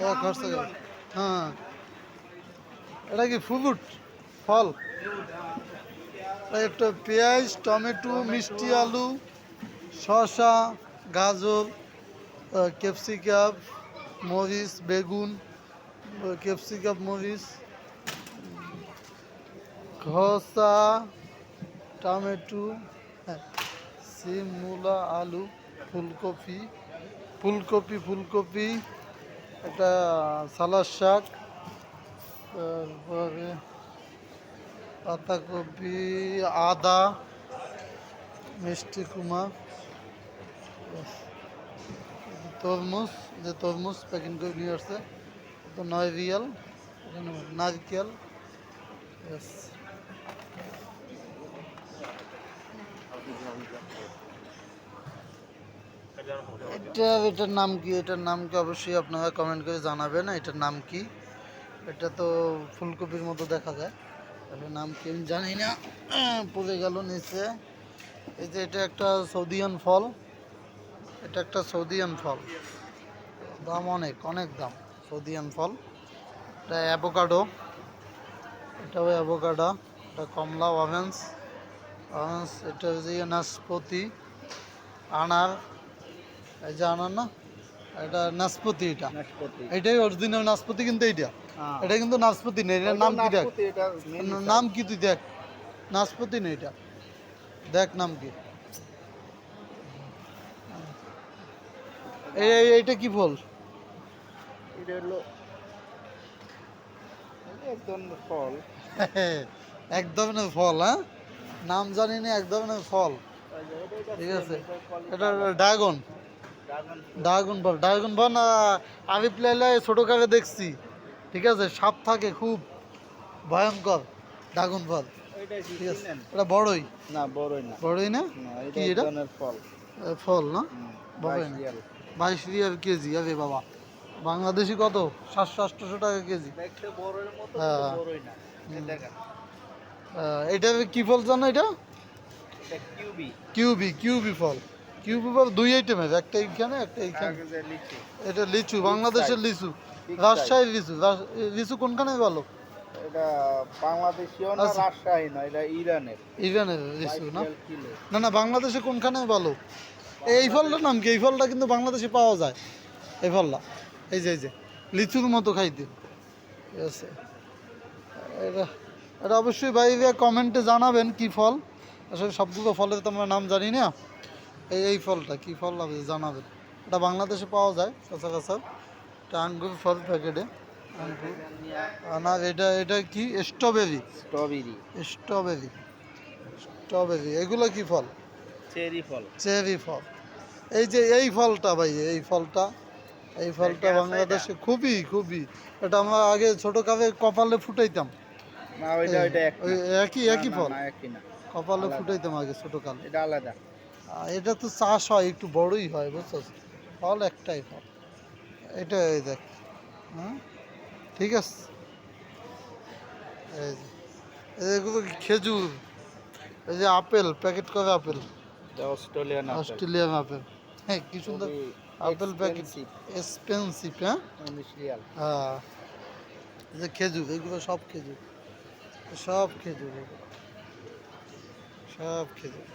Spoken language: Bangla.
ও খরচা করে। হ্যাঁ, এটা কি ফ্রুট ফল? একটা পেঁয়াজ, টমেটো, মিষ্টি আলু, শসা, গাজর, ক্যাপসিকাম, মরিচ, বেগুন, ক্যাপসিকাম, মরিচ, খসা, টমেটো, হ্যাঁ, সিম, মূলা, আলু, ফুলকপি, ফুলকপি, একটা সালাদ শাক, তারপরে পাতাকপি, আদা, মিষ্টি কুমড়া, তরমুজ, যে তরমুজ প্যাকিং করে নিয়ে আসছে তো 9 রিয়াল, নারকেল, ব্যাস। এটার নাম কি? এটার নাম কি অবশ্যই আপনারা কমেন্ট করে জানাবেন। এটার নাম কি? এটা তো ফুলকপির মতো দেখা যায়, এটার নাম কি আমি জানি না, পড়ে গেল নিচে। এই যে এটা একটা সৌদিয়ান ফল, এটা একটা সৌদিয়ান ফল, দাম অনেক অনেক দাম। সৌদিয়ান ফল, এটা অ্যাভোকাডো, এটাও অ্যাভোকাডো, এটা কমলা, অরেঞ্জ, এটা যে নাশপাতি, আনার, এই যে আনার না, এটা নাশপাতি, এটাই অরিজিনাল নাশপাতি, কিন্তু এটা কিন্তু নাশপাতি নেই। এটার নাম কি দেখ, নাম কি তুই দেখ, নাশপাতি নেই এটা, দেখ নাম কি। এইটা কি ফল? এটা হলো এক ধরনের ফল। এক ধরনের ফল, হ্যাঁ, নাম জানি না, এক ধরনের ফল, ঠিক আছে। এটা ড্রাগন, ড্রাগন ফল না? আমি প্লেলে ছোটো কালে দেখছি, ঠিক আছে, সাপ থাকে খুব ভয়ঙ্কর ড্রাগন ফল, ঠিক আছে। এটা বড়ই না, বড়ই না, বড়ই না, কি এটা? ফল, ফল না, 22 রিয়াল। 22 Real KG. আরে বাবা, বাংলাদেশি কত? 700-800 টাকা কেজি। দেখতে বড়ের মতো, হ্যাঁ, বড়ই না। দেখেন, এটা কি ফল জানো? এটা এটা কিউবি। কিউবি ফল। কিউবি ফল দুই আইটেমের, একটা এইখানে একটা এইখানে। লিচু, এটা লিচু, বাংলাদেশের লিচু, Big রাজশাহীর লিচু। লিচু কোনখানে ভালো? এটা বাংলাদেশিও না, আচ্ছা। রাজশাহী না, এটা ইরানের। ইরানের লিচু 22 না? Real kilo. না না, বাংলাদেশে কোনখানে ভালো? এই ফলটার নাম কি? এই ফলটা কিন্তু বাংলাদেশে পাওয়া যায়, এই ফলটা, এই যে লিচুর মতো খাইতে, ঠিক আছে। এটা এটা অবশ্যই বাইরে কমেন্টে জানাবেন কি ফল। আসলে সবগুলো ফলের তো আমরা নাম জানি না। এই ফলটা কি ফল আপনি জানাবেন। এটা বাংলাদেশে পাওয়া যায় সচরাচর। এটা আঙ্গুর ফল প্যাকেটে, আঙ্গুর। না, এটা কি? Strawberry, strawberry, strawberry. এগুলো কি ফল? চেরি ফল। চেরি ফল। এই যে এই ফলটা ভাই, এই ফলটা বাংলাদেশে খুবই, এটা আমরা আগে ছোট কালে কপালে ফুটাইতাম। না, ওইটা ওই একই ফল, না, একই না, কপালে আলাদা। ফুটাইতাম আগে ছোট কালে। এটা আলাদা। এটা তো চাষ হয়, একটু বড়ই হয়, বুঝছো। ফল একটাই ফল, এটা এই দেখ, হ্যাঁ, ঠিক আছে। এই যে এগুলো কি? খেজুর। এই যে আপেল, প্যাকেট করে আপেল, এটা অস্ট্রেলিয়ান আপেল। অস্ট্রেলিয়ান আপেল, হ্যাঁ, কি সুন্দর আপেল প্যাকেট, এক্সপেন্সিভ, হ্যাঁ। 19 রিয়াল। হ্যাঁ, এই যে খেজুর, এগুলো সব খেজুর, সব খেজুর, এগুলো সব খেজুর।